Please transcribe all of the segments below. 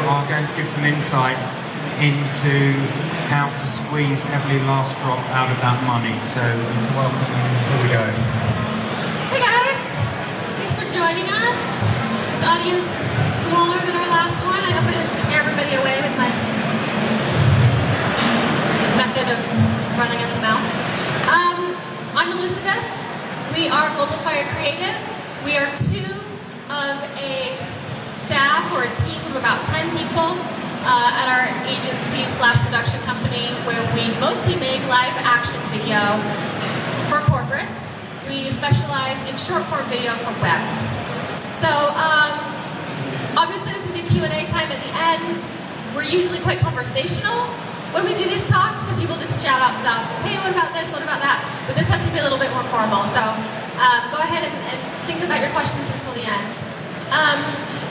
are going to give some insights into how to squeeze every last drop out of that money. So welcome, here we go. Hey guys, thanks for joining us. This audience is smaller than our last one. I hope I didn't scare everybody away with my method of running at the mouth. I'm Elizabeth. We are Global Fire Creative. We are two of a staff or a team of about 10 people at our agency/production company, where we mostly make live action video for corporates. We specialize in short form video for web. So obviously there's going to be a Q&A time at the end. We're usually quite conversational when we do these talks, so people just shout out stuff. Hey, what about this? What about that? But this has to be a little bit more formal. So go ahead and think about your questions until the end.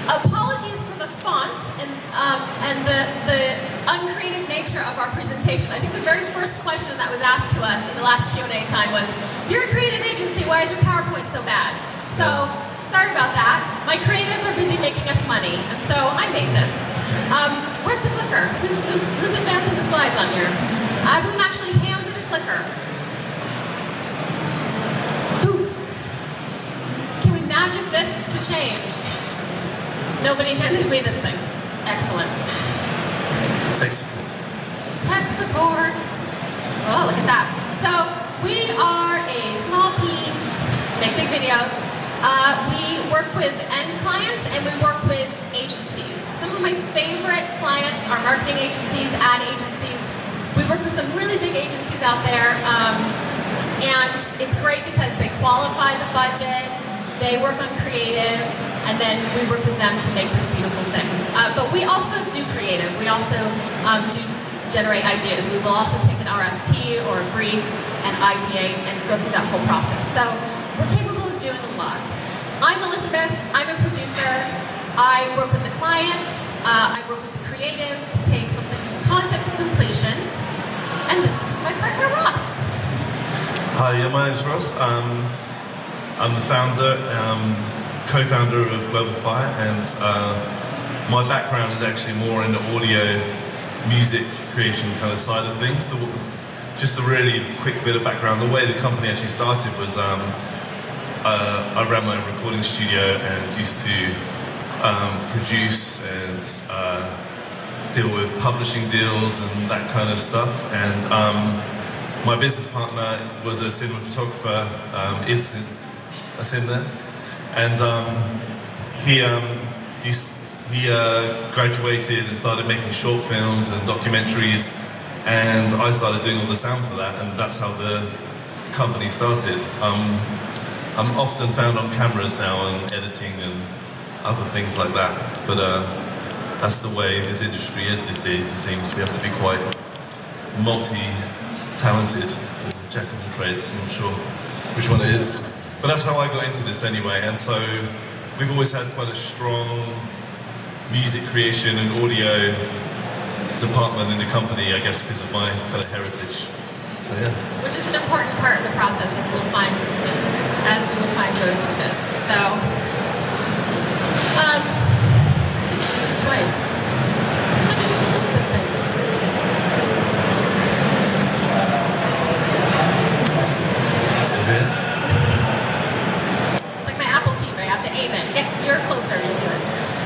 Apologies for the font and the uncreative nature of our presentation. I think the very first question that was asked to us in the last Q&A time was, "You're a creative agency, why is your PowerPoint so bad?" So sorry about that. My creatives are busy making us money, and so I made this. Where's the clicker? Who's advancing the slides on here? I wasn't actually handed a clicker. Oof. Can we magic this to change? Nobody handed me this thing. Excellent. Tech support. Tech support. Oh, look at that. So we are a small team, make big videos. We work with end clients and we work with agencies. Some of my favorite clients are marketing agencies, ad agencies. We work with some really big agencies out there, and it's great because they qualify the budget, they work on creative, and then we work with them to make this beautiful thing. But we also do creative. We also do generate ideas. We will also take an RFP or a brief and ideate and go through that whole process. So we're capable of doing a lot. I'm Elizabeth. I'm a producer. I work with the client. I work with the creatives to take something from concept to completion. And this is my partner, Ross. Hi, my name's Ross. I'm the founder, co-founder of Global Fire, and my background is actually more in the audio, music creation kind of side of things. Just a really quick bit of background. The way the company actually started was I ran my own recording studio and used to produce and deal with publishing deals and that kind of stuff. And my business partner was a cinema photographer, is a cinema, and he graduated and started making short films and documentaries, and I started doing all the sound for that, and that's how the company started. I'm often found on cameras now and editing and other things like that, but that's the way this industry is these days. It seems we have to be quite multi-talented, jack of all trades. I'm not sure which one it is, but that's how I got into this anyway. And so we've always had quite a strong music creation and audio department in the company, I guess, because of my kind of heritage. So yeah. Which is an important part of the process, as we will find going through this. So, to do this twice. How did you do this thing? Still here? It's like my Apple TV. I have to aim it. You're closer, you do it.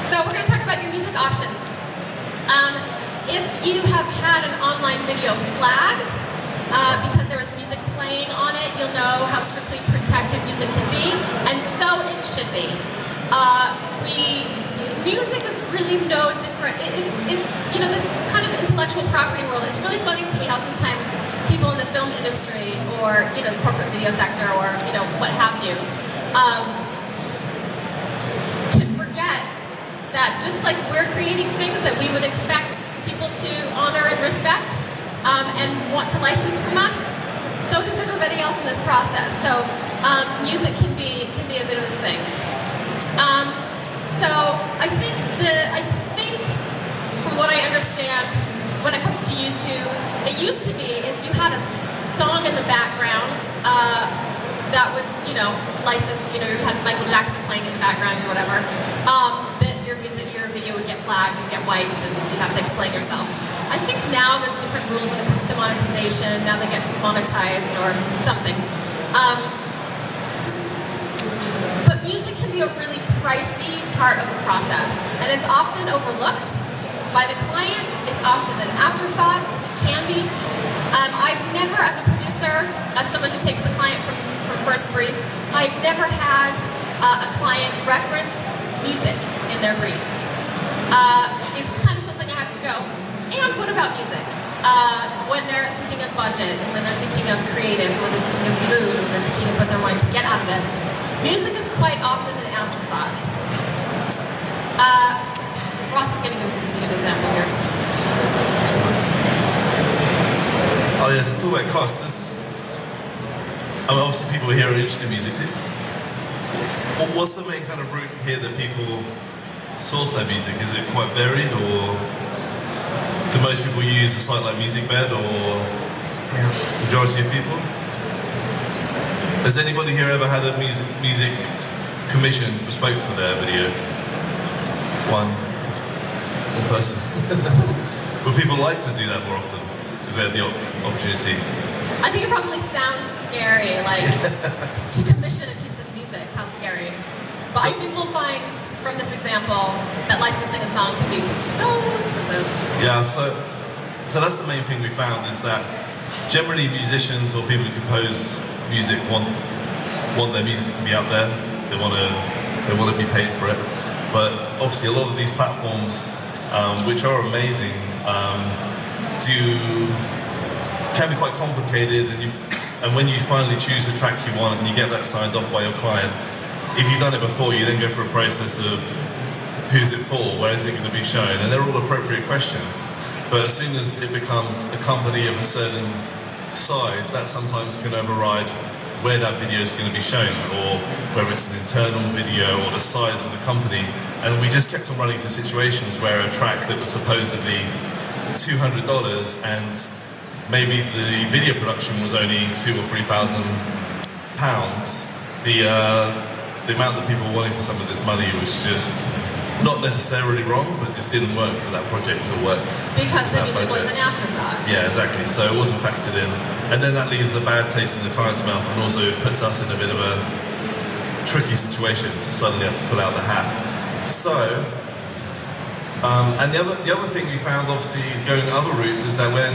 So we're going to talk about your music options. If you have had an online video flagged, because there was music playing on it, you'll know how strictly protected music can be, and so it should be. Music is really no different. It's you know, this kind of intellectual property world. It's really funny to me how sometimes people in the film industry or, you know, the corporate video sector or, you know, what have you, can forget that just like we're creating things that we would expect people to honor and respect, and want to license from us, so does everybody else in this process. So music can be a bit of a thing. So I think from what I understand, when it comes to YouTube, it used to be if you had a song in the background that was, you know, licensed, you know, you had Michael Jackson playing in the background or whatever, that your video would get flagged and get wiped and you'd have to explain yourself. I think now there's different rules when it comes to monetization. Now they get monetized or something. But music can be a really pricey part of the process, and it's often overlooked by the client. It's often an afterthought, can be. I've never, as a producer, as someone who takes the client from first brief, I've never had a client reference music in their brief. It's kind of something I have to go, and what about music? When they're thinking of budget, and when they're thinking of creative, when they're thinking of mood, when they're thinking of what they're wanting to get out of this, music is quite often an afterthought. Ross is giving us a good example here. Oh yes, it's all about cost. Obviously people here are interested in music too. What's the main kind of route here that people source their music? Is it quite varied, or do most people use a site like MusicBed, or majority of people? Has anybody here ever had a music commission bespoke for their video? One person. Would people like to do that more often if they had the opportunity? I think it probably sounds scary, like to commission a piece of music, how scary. But I think we'll find from this example that licensing a song can be so expensive. Yeah, so that's the main thing we found, is that generally musicians or people who compose music want their music to be out there. They want to be paid for it. But obviously a lot of these platforms, which are amazing, can be quite complicated, and when you finally choose a track you want and you get that signed off by your client, if you've done it before, you then go through a process of who's it for, where is it going to be shown, and they're all appropriate questions. But as soon as it becomes a company of a certain size, that sometimes can override where that video is going to be shown, or whether it's an internal video or the size of the company. And we just kept on running into situations where a track that was supposedly $200 and maybe the video production was only £2,000 or £3,000. The amount that people wanted for some of this money was just not necessarily wrong, but just didn't work for that project to work. Because the music was an afterthought. Yeah, exactly. So it wasn't factored in, and then that leaves a bad taste in the client's mouth, and also puts us in a bit of a tricky situation to suddenly have to pull out the hat. So. And the other thing we found, obviously, going other routes, is that when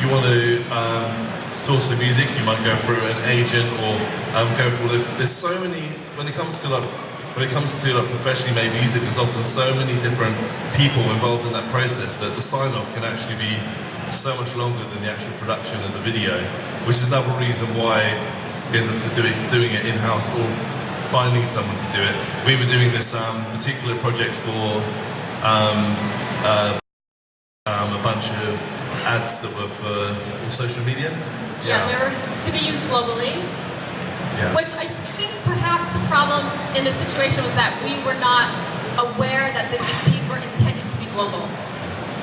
you want to source the music, you might go through an agent or go through. There's so many when it comes to professionally made music. There's often so many different people involved in that process that the sign-off can actually be so much longer than the actual production of the video, which is another reason why doing it in-house or finding someone to do it. We were doing this particular project for. A bunch of ads that were for social media. Yeah, they were to be used globally. Yeah. Which I think perhaps the problem in this situation was that we were not aware that these were intended to be global.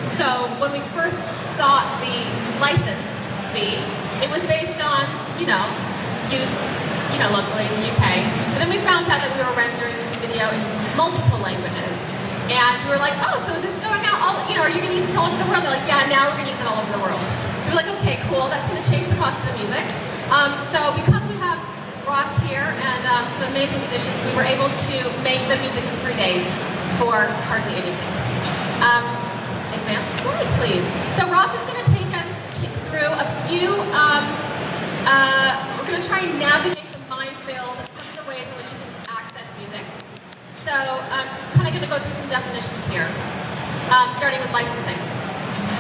So when we first sought the license fee, it was based on, use, locally in the UK. But then we found out that we were rendering this video in multiple languages. And we were like, oh, so is this going out all, are you going to use this all over the world? They're like, yeah, now we're going to use it all over the world. So we're like, okay, cool, that's going to change the cost of the music. So because we have Ross here and some amazing musicians, we were able to make the music in 3 days for hardly anything. Advance slide, please. So Ross is going to take us through a few, we're going to try and navigate the minefield of some of the ways in which you can access music. So I'm kind of going to go through some definitions here, starting with licensing.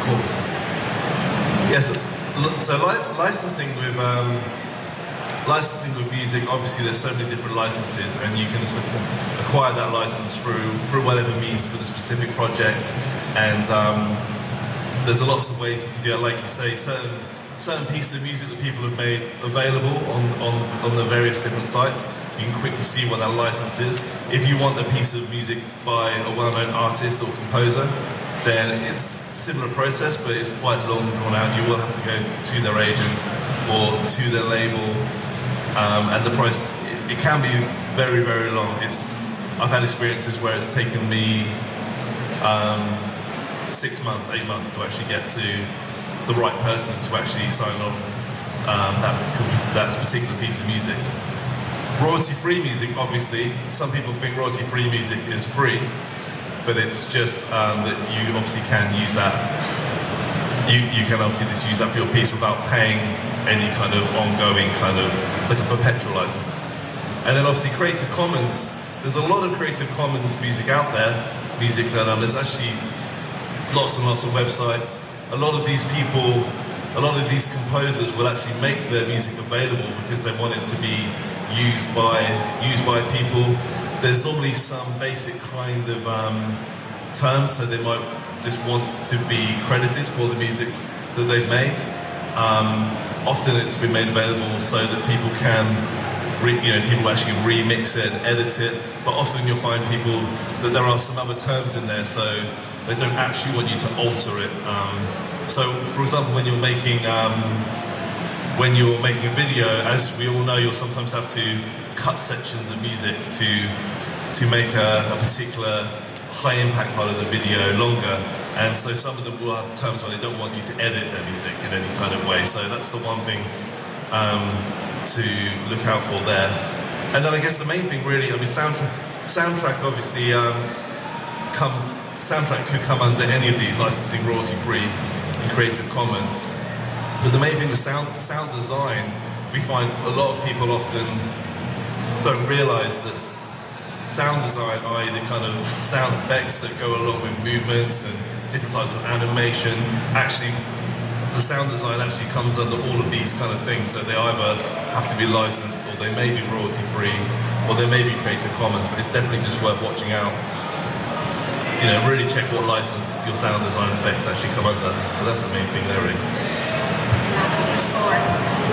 Cool. Yes. So licensing with music, obviously there's so many different licenses, and you can just acquire that license through whatever means for the specific project. And there's lots of ways you can do it. Like you say, certain pieces of music that people have made available on the various different sites. You can quickly see what that license is. If you want a piece of music by a well-known artist or composer, then it's a similar process, but it's quite long and drawn out. You will have to go to their agent or to their label, and the price, it can be very, very long. I've had experiences where it's taken me 6 months, 8 months to actually get to the right person to actually sign off that particular piece of music. Royalty-free music, obviously, some people think royalty-free music is free, but it's just that you obviously can use that. You can obviously just use that for your piece without paying any kind of ongoing it's like a perpetual license. And then obviously Creative Commons, there's a lot of Creative Commons music out there, music that there's actually lots and lots of websites. A lot of these people, a lot of these composers will actually make their music available because they want it to be used by people. There's normally some basic kind of terms, so they might just want to be credited for the music that they've made. Often it's been made available so that people can, people actually remix it, edit it, but often you'll find people that there are some other terms in there, so they don't actually want you to alter it. So, for example, when you're making a video, as we all know, you'll sometimes have to cut sections of music to make a particular high-impact part of the video longer. And so some of them will have terms where they don't want you to edit their music in any kind of way. So that's the one thing to look out for there. And then I guess the main thing really, soundtrack obviously soundtrack could come under any of these, licensing, royalty-free, and Creative Commons. But the main thing with sound design, we find a lot of people often don't realise that sound design, i.e. the kind of sound effects that go along with movements and different types of animation, actually, the sound design actually comes under all of these kind of things, so they either have to be licensed, or they may be royalty-free, or they may be Creative Commons, but it's definitely just worth watching out. Really check what license your sound design effects actually come under. So that's the main thing there, really. Not too much forward.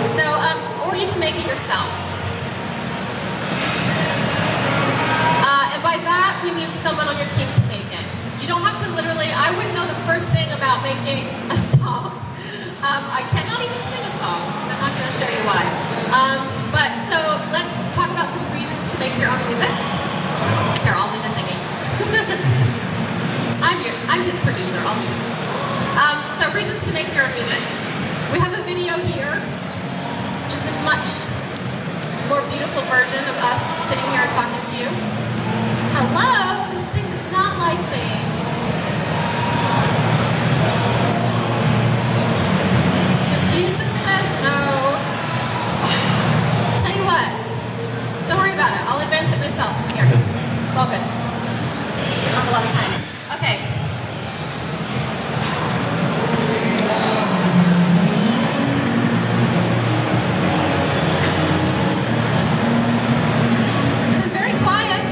So, or you can make it yourself. And by that, we mean someone on your team can make it. You don't have to literally, I wouldn't know the first thing about making a song. I cannot even sing a song, and I'm not going to show you why. But so let's talk about some reasons to make your own music. Here, I'll do the thingy. I'm his producer, I'll do this. So reasons to make your own music. We have a video here, which is a much more beautiful version of us sitting here and talking to you. Hello, this thing does not like me. Computer says no. Tell you what, don't worry about it. I'll advance it myself from here. It's all good. I don't have a lot of time. Okay. This is very quiet.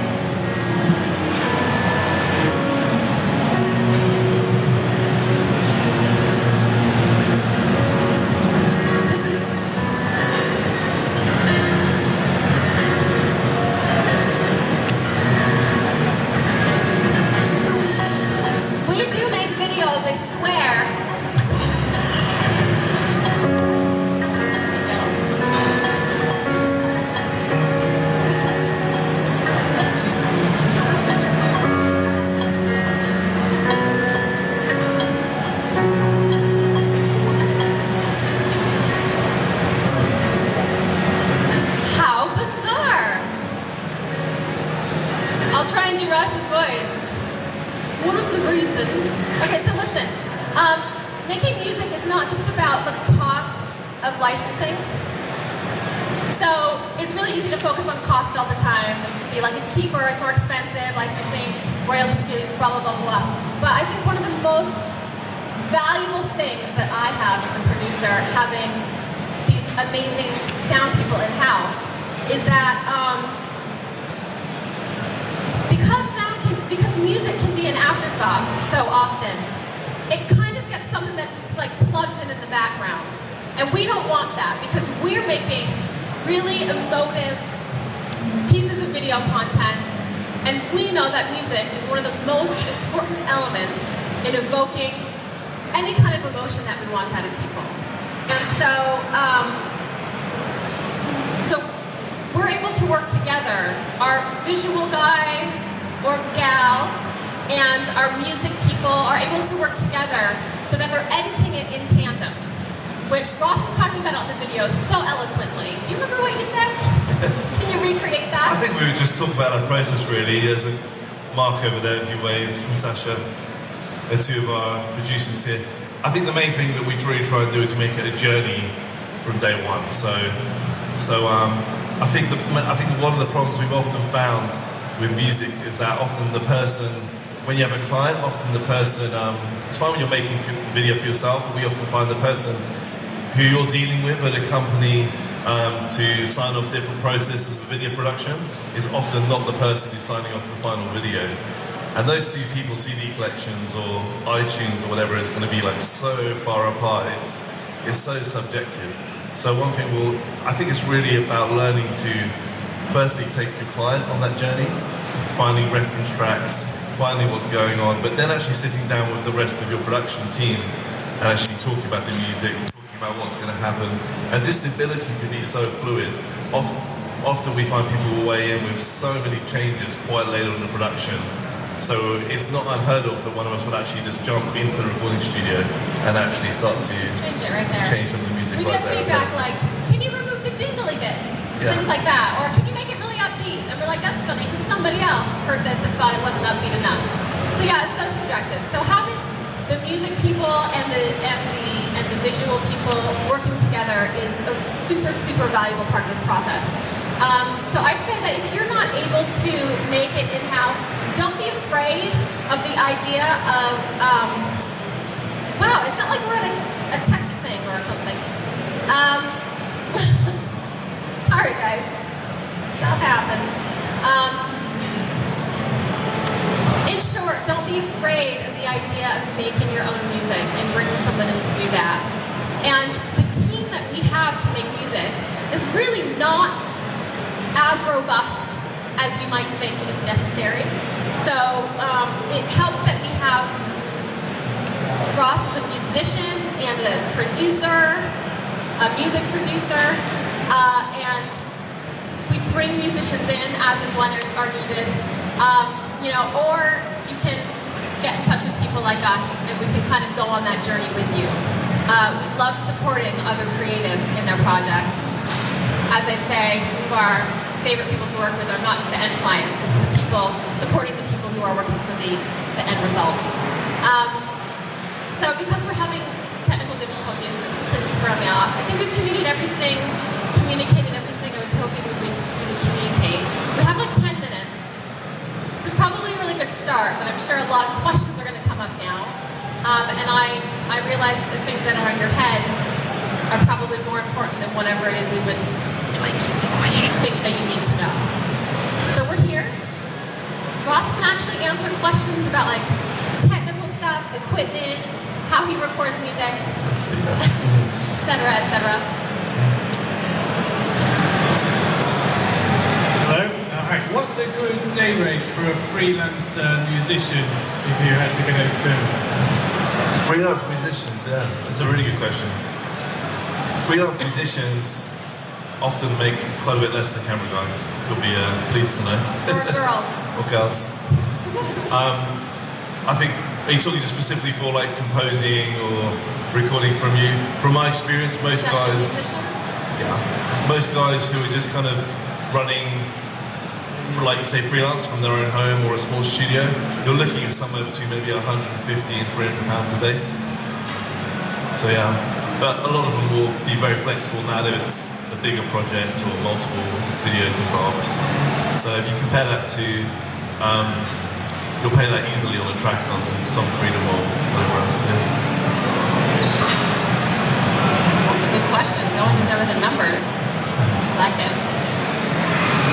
We do make videos, I swear. How bizarre. I'll try and do Russ's voice. One of the reasons. Okay, so listen. Making music is not just about the cost of licensing. So it's really easy to focus on cost all the time. Be like, it's cheaper, it's more expensive, licensing, royalty fee, blah, blah, blah, blah. But I think one of the most valuable things that I have as a producer, having these amazing sound people in-house, is that because music can be an afterthought so often, it kind of gets something that just like plugged in the background. And we don't want that because we're making really emotive pieces of video content, and we know that music is one of the most important elements in evoking any kind of emotion that we want out of people. And so, we're able to work together. Our visual guys or gals and our music people are able to work together so that they're editing it in tandem, which Ross was talking about on the video so eloquently. Do you remember what you said? Can you recreate that? I think we would just talk about our process really. There's a Mark over there, if you wave, and Sasha. They're two of our producers here. I think the main thing that we really try and do is make it a journey from day one. So I think one of the problems we've often found with music is that often the person, when you have a client, often the person, it's fine when you're making a video for yourself, but we often find the person who you're dealing with at a company to sign off different processes of video production is often not the person who's signing off the final video. And those two people, CD collections or iTunes or whatever, is going to be like so far apart. It's so subjective. So one thing I think it's really about learning to firstly take your client on that journey, finding reference tracks, finding what's going on, but then actually sitting down with the rest of your production team and actually talking about the music, talking about what's going to happen, and just the ability to be so fluid. Often we find people will weigh in with so many changes quite late on the production. So it's not unheard of that one of us would actually just jump into the recording studio and actually start to just change it right there. Change some of the music we right get there. feedback like, can you remove the jingly bits? Yeah. Things like that. Or can you make it really upbeat? And we're like, that's funny because somebody else heard this and thought it wasn't upbeat enough. So yeah, it's so subjective. So having the music people and the visual people working together is a super, super valuable part of this process. So I'd say that if you're not able to make it in-house, don't be afraid of the idea of, wow, it's not like we're at a tech thing or something. Sorry guys, stuff happens. In short, don't be afraid of the idea of making your own music and bringing someone in to do that. And the team that we have to make music is really not as robust as you might think is necessary. So it helps that we have Ross as a musician and a producer, a music producer, and we bring musicians in as and when are needed. You know, or you can get in touch with people like us and we can kind of go on that journey with you. We love supporting other creatives in their projects. As I say, some of our favorite people to work with are not the end clients, it's the people supporting the people who are working for the end result. So because we're having technical difficulties, it's completely thrown me off. I think we've communicated everything I was hoping we would communicate. We have like 10 minutes. This is probably a really good start, but I'm sure a lot of questions are going to come up now. And I realize that the things that are in your head are probably more important than whatever it is we would think that you need to know. So we're here. Ross can actually answer questions about like technical stuff, equipment, how he records music, etc., etc. Hello. Hi. What's a good day rate for a freelance musician if you had to go external? Freelance musicians, yeah, that's a really good question. Freelance musicians often make quite a bit less than camera guys. You'll be pleased to know. Or girls. Or girls. I think, are you talking specifically for like composing or recording from you? From my experience, most guys who are just kind of running, like say freelance from their own home or a small studio, you're looking at somewhere between maybe 150 and 300 pounds a day. So yeah, but a lot of them will be very flexible now that it's a bigger project or multiple videos involved. So if you compare that to, you'll pay that easily on a track on Song Freedom or whatever else. Yeah. That's a good question. Going over the numbers. I like it.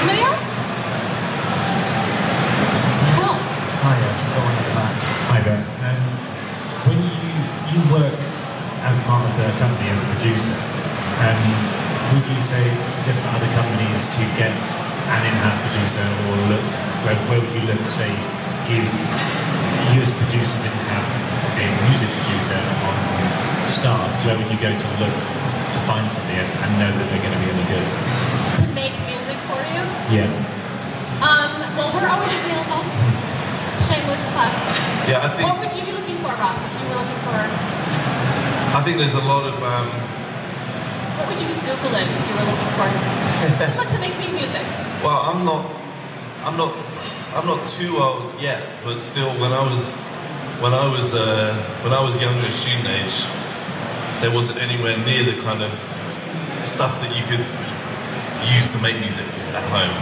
Anybody else? Cool. Hi, go on at the back. Hi there. When you work as part of the company as a producer, would you suggest for other companies to get an in-house producer, or look where would you look? Say, if you as a producer didn't have a music producer on staff, where would you go to look to find somebody and know that they're going to be any good? To make music for you? Yeah. Well, we're always available. Shameless shameless plug. Yeah, I think. What would you be looking for, Ross, if you were looking for? I think there's a lot of. What would you be Googling if you were looking for someone to make me music? Well, I'm not too old yet, but still, when I was younger, student age, there wasn't anywhere near the kind of stuff that you could use to make music at home.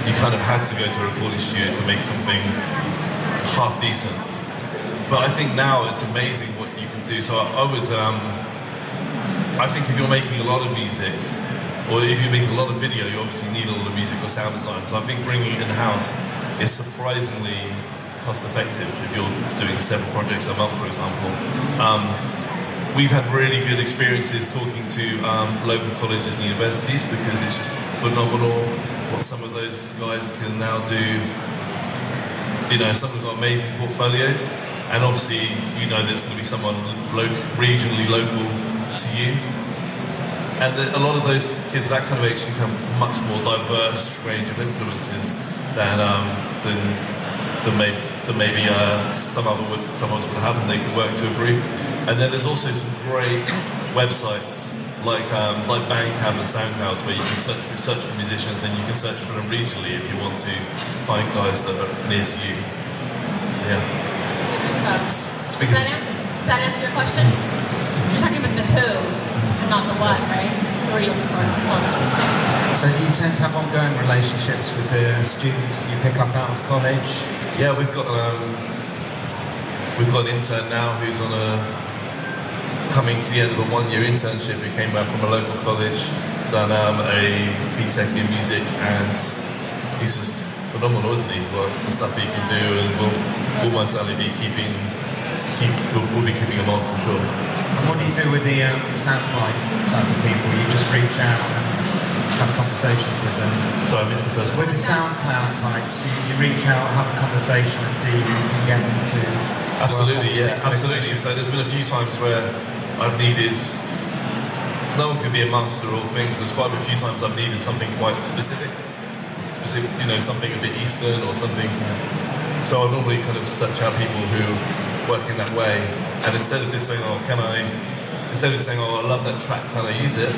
You kind of had to go to a recording studio to make something half decent. But I think now it's amazing what you can do. So I think if you're making a lot of music, or if you're making a lot of video, you obviously need a lot of music or sound design. So I think bringing it in-house is surprisingly cost-effective if you're doing several projects a month, for example. We've had really good experiences talking to local colleges and universities because it's just phenomenal what some of those guys can now do. You know, some have got amazing portfolios, and obviously, you know, there's going to be someone regionally local to you. And a lot of those kids that kind of age seem to have a much more diverse range of influences than maybe some others would have, and they can work to a brief. And then there's also some great websites like Bandcamp and SoundCloud where you can search for musicians, and you can search for them regionally if you want to find guys that are near to you. So yeah. Does that answer your question? You're talking about the who and not the what, right? So what are you looking for? So do you tend to have ongoing relationships with the students you pick up out of college? Yeah, we've got an intern now who's coming to the end of a one-year internship. He came back from a local college, done a BTEC in music, and he's just phenomenal, isn't he? Well, the stuff he can do, and we'll most certainly be keeping him on for sure. And what do you do with the SoundCloud type of people? You just reach out and have conversations with them? Sorry, I missed the first one. With the SoundCloud types, do you reach out, have a conversation and see if you can get them to... Absolutely, yeah, absolutely. So there's been a few times where I've needed... No one can be a master of all things. There's quite a few times I've needed something quite specific, you know, something a bit Eastern or something. So I normally kind of search out people who work in that way, and instead of just saying, instead of saying, I love that track, can I use it?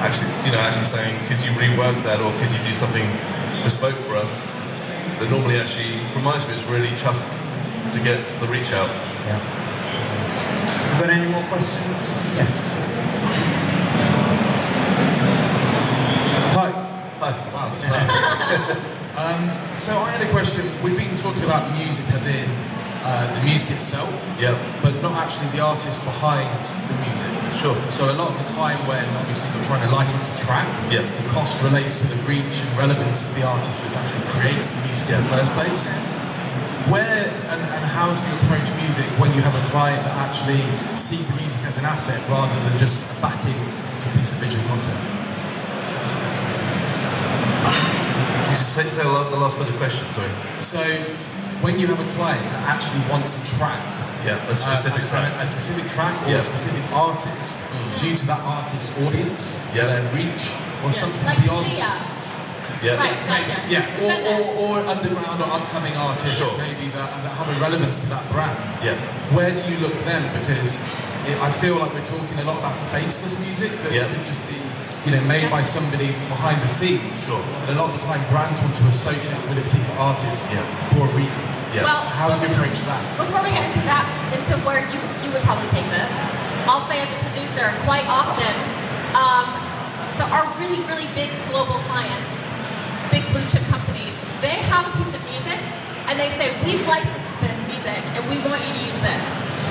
Actually saying, could you rework that, or could you do something bespoke for us? They're normally actually, from my experience, really chuffed to get the reach out. Yeah. Got any more questions? Yes. Hi. Wow, that's loud. So I had a question. We've been talking about music as in the music itself, but not actually the artist behind the music. Sure. So a lot of the time when obviously you're trying to license a track, the cost relates to the reach and relevance of the artist that's actually created the music in the first place. Where and how do you approach music when you have a client that actually sees the music as an asset rather than just a backing to a piece of visual content? Can you say the last bit of the question, sorry? So, when you have a client that actually wants a track, a specific track, or a specific artist, due to that artist's audience, their reach, or something like beyond. Right, gotcha. Or underground or upcoming artists, maybe that have a relevance to that brand. Where do you look then? Because I feel like we're talking a lot about faceless music that could just be, made by somebody behind the scenes. And a lot of the time, brands want to associate with a particular artist for a reason. Well, how do you approach that? Before we get into that, into where you would probably take this, I'll say as a producer, quite often, so our really, really big global clients, big blue chip companies, they have a piece of music and they say, we've licensed this music and we want you to use this.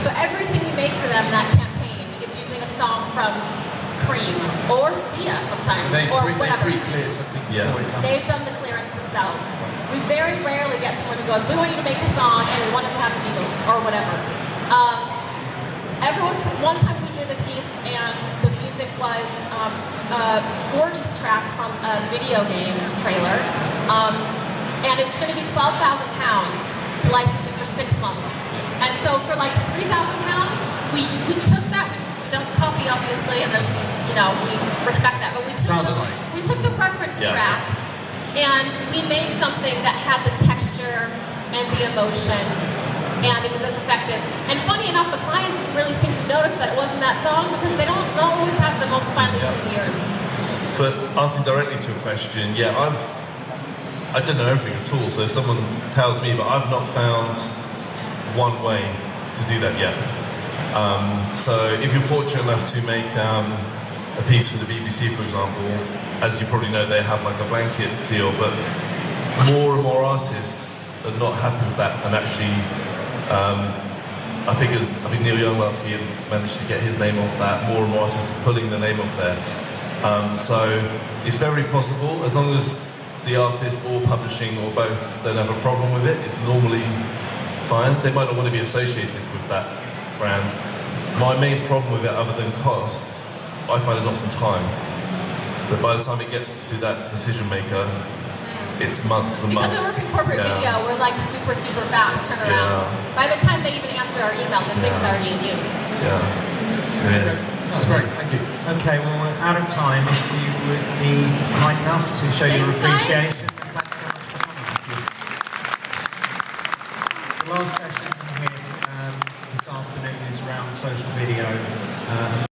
So everything we make for them, that campaign, is using a song from Cream or Sia sometimes, or whatever. They pre-cleared something before it comes. They've done the clearance themselves. We very rarely get someone who goes, we want you to make a song and we want it to have the Beatles or whatever. One time we did a piece and the music was a gorgeous track from a video game trailer. And it was going to be £12,000 to license it for 6 months. And so for like £3,000, we took that, we don't copy obviously, and there's, we respect that, but we took the reference track and we made something that had the texture and the emotion, and it was as effective. And funny enough, the client didn't really seem to notice that it wasn't that song because they don't always have the most finely tuned ears. But answering directly to a question, yeah, I don't know everything at all, so if someone tells me, but I've not found one way to do that yet. So if you're fortunate enough to make a piece for the BBC, for example, as you probably know, they have like a blanket deal, but more and more artists are not happy with that, and actually, I think Neil Young last year managed to get his name off that. More and more artists are pulling the name off there. So it's very possible, as long as the artist or publishing or both don't have a problem with it, it's normally fine. They might not want to be associated with that brand. My main problem with it, other than cost, I find is often time. But by the time it gets to that decision maker, it's months and months. Because we work in corporate video, we're like super, super fast turnaround. By the time they even answer our email, this thing is already in use. That's great, thank you. Okay, well, we're out of time. If you would be kind enough to show your appreciation. Thanks so much for coming. The last session here this afternoon is around social video.